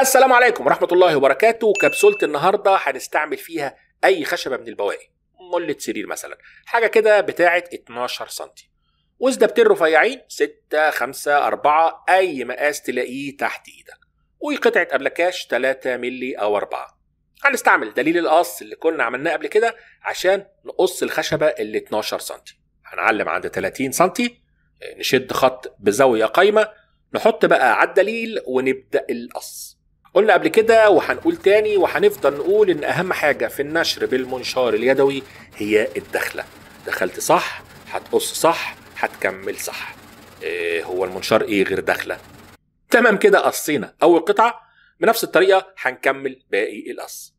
السلام عليكم ورحمة الله وبركاته. كبسولة النهاردة هنستعمل فيها أي خشبة من البواقي، ملة سرير مثلا، حاجة كده بتاعة 12 سنتي، وزدبتين رفيعين 6 5 4 أي مقاس تلاقيه تحت إيدك، وقطعة أبلكاش 3 ملي أو 4. هنستعمل دليل القص اللي كنا عملناه قبل كده عشان نقص الخشبة اللي 12 سنتي. هنعلم عند 30 سنتي، نشد خط بزاوية قايمة، نحط بقى على الدليل ونبدأ القص. قلنا قبل كده وهنقول تاني وهنفضل نقول ان اهم حاجة في النشر بالمنشار اليدوي هي الدخلة. دخلت صح هتقص صح هتكمل صح. هو المنشار ايه غير دخلة؟ تمام كده، قصينا اول قطعة، بنفس الطريقة هنكمل باقي القص.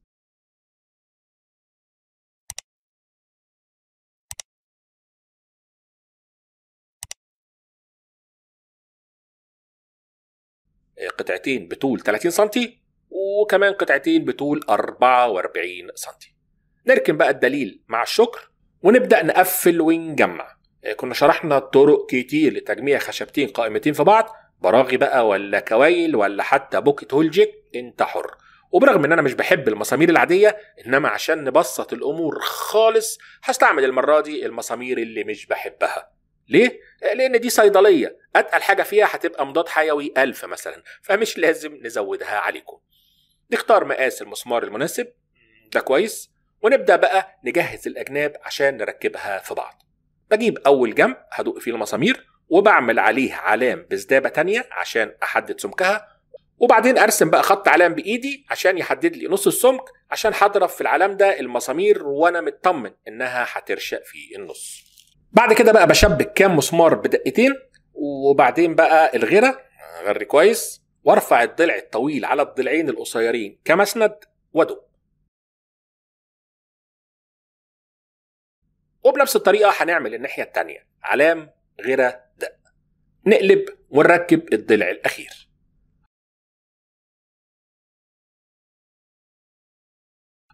قطعتين بطول 30 سنتي وكمان قطعتين بطول 44 سنتي. نركن بقى الدليل مع الشكر ونبدأ نقفل ونجمع. كنا شرحنا طرق كتير لتجميع خشبتين قائمتين في بعض، براغي بقى ولا كوايل ولا حتى بوكيت هول جيك، انت حر. وبرغم ان انا مش بحب المسامير العادية، انما عشان نبسط الامور خالص هستعمل المرة دي المسامير اللي مش بحبها. ليه؟ لان دي صيدلية، اتقل حاجة فيها هتبقى مضاد حيوي 1000 مثلا، فمش لازم نزودها عليكم. نختار مقاس المسمار المناسب، ده كويس، ونبدأ بقى نجهز الأجناب عشان نركبها في بعض. بجيب أول جنب هدق فيه المسامير وبعمل عليه علام بزدابة تانية عشان أحدد سمكها، وبعدين أرسم بقى خط علام بإيدي عشان يحدد لي نص السمك، عشان هضرب في العلام ده المسامير وأنا مطمن إنها هترشق في النص. بعد كده بقى بشبك كام مسمار بدقتين، وبعدين بقى الغيرة غري كويس، وارفع الضلع الطويل على الضلعين القصيرين كمسند وادق. وبنفس الطريقة هنعمل الناحية التانية، علام غيرة دق، نقلب ونركب الضلع الأخير.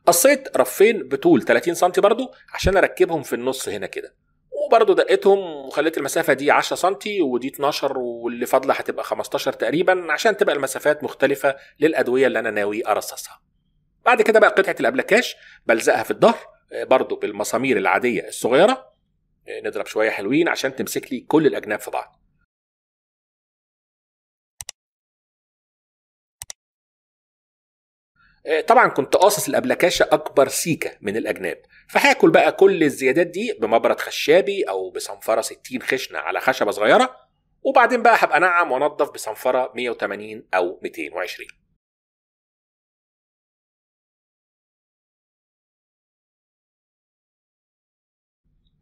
قصيت رفين بطول 30 سنتي برضو عشان أركبهم في النص هنا كده، وبرضو دقتهم وخليت المسافة دي 10 سنتي ودي 12 واللي فاضلة هتبقى 15 تقريبا، عشان تبقى المسافات مختلفة للأدوية اللي أنا ناوي أرصصها. بعد كده بقى قطعة الأبلكاش بلزقها في الظهر برضو بالمسامير العادية الصغيرة، نضرب شوية حلوين عشان تمسك لي كل الأجناب في بعض. طبعا كنت قاصص الأبلكاشة أكبر سيكة من الأجناب، فهاكل بقى كل الزيادات دي بمبرد خشابي أو بصنفرة 60 خشنة على خشبة صغيرة، وبعدين بقى هبقى نعم وانضف بصنفرة 180 أو 220.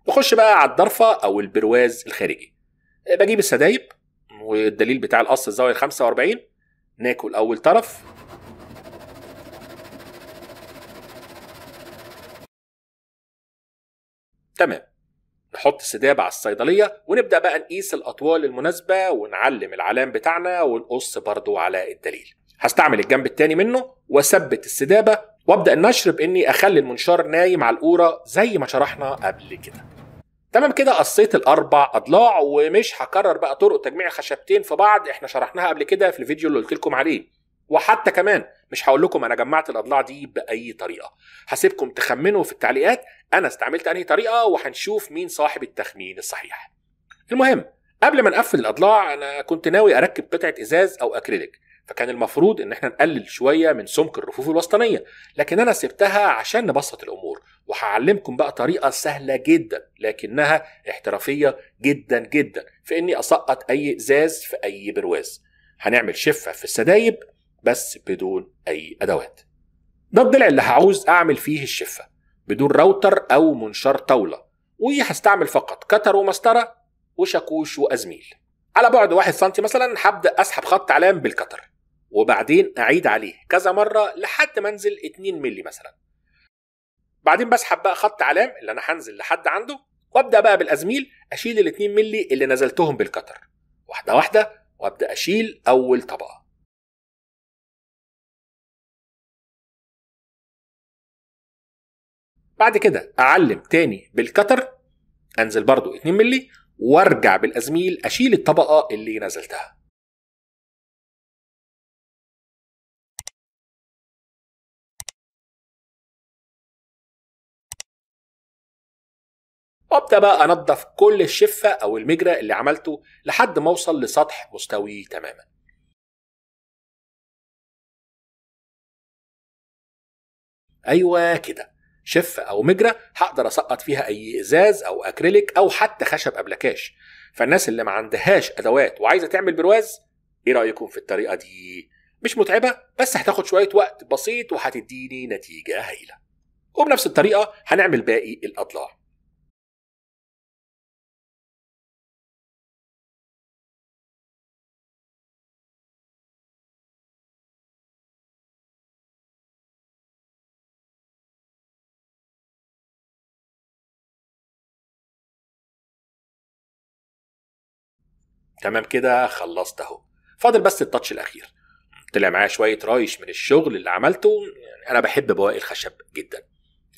بخش بقى على الضرفة أو البرواز الخارجي. بجيب السدايب والدليل بتاع القص الزاوية 45، ناكل أول طرف، تمام. نحط السداب على الصيدلية ونبدأ بقى نقيس الأطوال المناسبة ونعلم العلام بتاعنا ونقص برضو على الدليل. هستعمل الجنب التاني منه وثبت السدابة وابدأ النشر بإني أخلي المنشار نايم على القورة زي ما شرحنا قبل كده. تمام كده، قصيت الأربع أضلاع ومش هكرر بقى طرق تجميع خشبتين في بعض، احنا شرحناها قبل كده في الفيديو اللي قلت لكم عليه، وحتى كمان مش هقول لكم انا جمعت الاضلاع دي باي طريقه، هسيبكم تخمنوا في التعليقات انا استعملت انهي طريقه وهنشوف مين صاحب التخمين الصحيح. المهم، قبل ما نقفل الاضلاع انا كنت ناوي اركب قطعه ازاز او اكريليك، فكان المفروض ان احنا نقلل شويه من سمك الرفوف الوسطانيه، لكن انا سبتها عشان نبسط الامور، وهعلمكم بقى طريقه سهله جدا لكنها احترافيه جدا جدا في اني اسقط اي ازاز في اي برواز. هنعمل شفه في السدايب بس بدون اي ادوات. ده الضلع اللي هعوز اعمل فيه الشفه بدون راوتر او منشار طاوله، وهستعمل فقط كتر ومسطره وشاكوش وازميل. على بعد 1 سنتي مثلا هبدا اسحب خط علام بالكتر، وبعدين اعيد عليه كذا مره لحد ما انزل 2 مللي مثلا. بعدين بسحب بقى خط علام اللي انا هنزل لحد عنده، وابدا بقى بالازميل اشيل ال 2 مللي اللي نزلتهم بالكتر واحده واحده، وابدا اشيل اول طبقه. بعد كده اعلم تاني بالكتر، انزل برضو 2 مللي، وارجع بالازميل اشيل الطبقه اللي نزلتها. وابدا بقى انضف كل الشفه او المجرى اللي عملته لحد ما اوصل لسطح مستوي تماما. ايوه كده، شفه او مجرى هقدر اسقط فيها اي ازاز او اكريليك او حتى خشب ابلكاش. فالناس اللي ما عندهاش ادوات وعايزه تعمل برواز، ايه رايكم في الطريقه دي؟ مش متعبه، بس هتاخد شويه وقت بسيط وهتديني نتيجه هايله. وبنفس الطريقه هنعمل باقي الاضلاع. تمام كده، خلصت اهو. فاضل بس التاتش الاخير. طلع معايا شويه رايش من الشغل اللي عملته، يعني انا بحب بواقي الخشب جدا.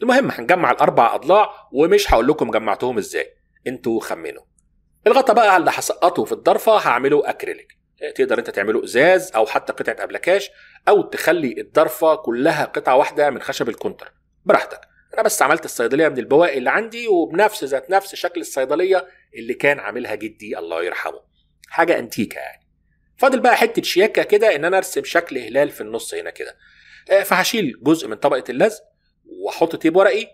المهم هنجمع الاربع اضلاع، ومش هقول لكم جمعتهم ازاي، انتوا خمنوا. الغطا بقى اللي هسقطه في الضرفه هعمله اكريليك. تقدر انت تعمله ازاز او حتى قطعه ابلكاش، او تخلي الضرفه كلها قطعه واحده من خشب الكونتر، براحتك. انا بس عملت الصيدليه من البواقي اللي عندي، وبنفس ذات نفس شكل الصيدليه اللي كان عاملها جدي الله يرحمه، حاجه انتيكه يعني. فاضل بقى حته شياكه كده، ان انا ارسم شكل هلال في النص هنا كده. فهشيل جزء من طبقه اللزق واحط تيب ورقي،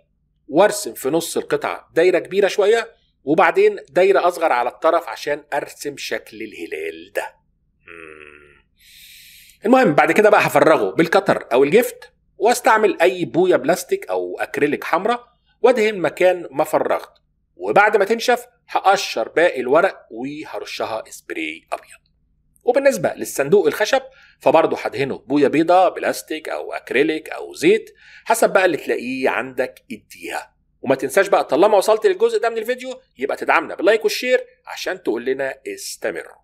وارسم في نص القطعه دايره كبيره شويه، وبعدين دايره اصغر على الطرف عشان ارسم شكل الهلال ده. المهم بعد كده بقى هفرغه بالكتر او الجفت، واستعمل اي بويه بلاستيك او اكريليك حمراء، وادهن مكان ما فرغت. وبعد ما تنشف هقشر باقي الورق وهرشها سبراي ابيض. وبالنسبه للصندوق الخشب فبرضه هدهنه بويه بيضه بلاستيك او اكريليك او زيت، حسب بقى اللي تلاقيه عندك اديها. وما تنساش بقى طالما وصلت للجزء ده من الفيديو يبقى تدعمنا باللايك والشير عشان تقول لنا استمروا.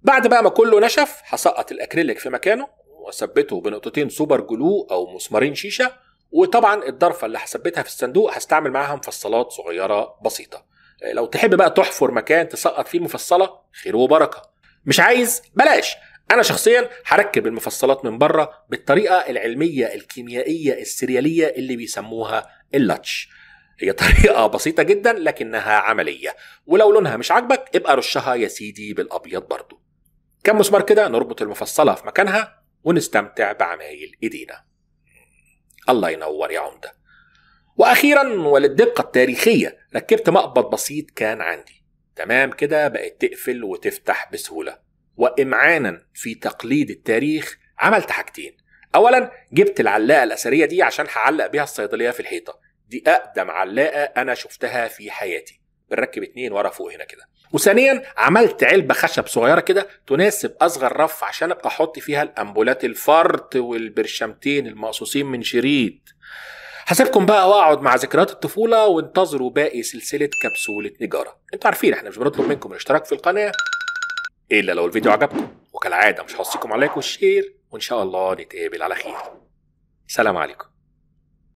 بعد بقى ما كله نشف هسقط الاكريليك في مكانه، واثبته بنقطتين سوبر جلو او مسمارين شيشه. وطبعا الضرفه اللي هثبتها في الصندوق هستعمل معاها مفصلات صغيره بسيطه. لو تحب بقى تحفر مكان تسقط فيه المفصله خير وبركه، مش عايز بلاش. انا شخصيا هركب المفصلات من بره بالطريقه العلميه الكيميائيه السرياليه اللي بيسموها اللاتش. هي طريقه بسيطه جدا لكنها عمليه، ولو لونها مش عاجبك ابقى رشها يا سيدي بالابيض برضو. كم مسمار كده نربط المفصله في مكانها ونستمتع بعمايل ايدينا. الله ينور يا عمده. واخيرا وللدقه التاريخيه ركبت مقبض بسيط كان عندي. تمام كده بقت تقفل وتفتح بسهوله. وامعانا في تقليد التاريخ عملت حاجتين. اولا جبت العلاقه الاثريه دي عشان هعلق بيها الصيدليه في الحيطه، دي اقدم علاقه انا شفتها في حياتي، بنركب 2 ورا فوق هنا كده. وثانيا عملت علبه خشب صغيره كده تناسب اصغر رف عشان ابقى احط فيها الامبولات الفرط والبرشامتين المقصوصين من شريط. هسيبكم بقى واقعد مع ذكريات الطفوله، وانتظروا باقي سلسله كبسوله نجاره. انتوا عارفين احنا مش بنطلب منكم الاشتراك في القناه الا لو الفيديو عجبكم، وكالعاده مش هوصيكم على اللايك والشير، وان شاء الله نتقابل على خير. سلام عليكم.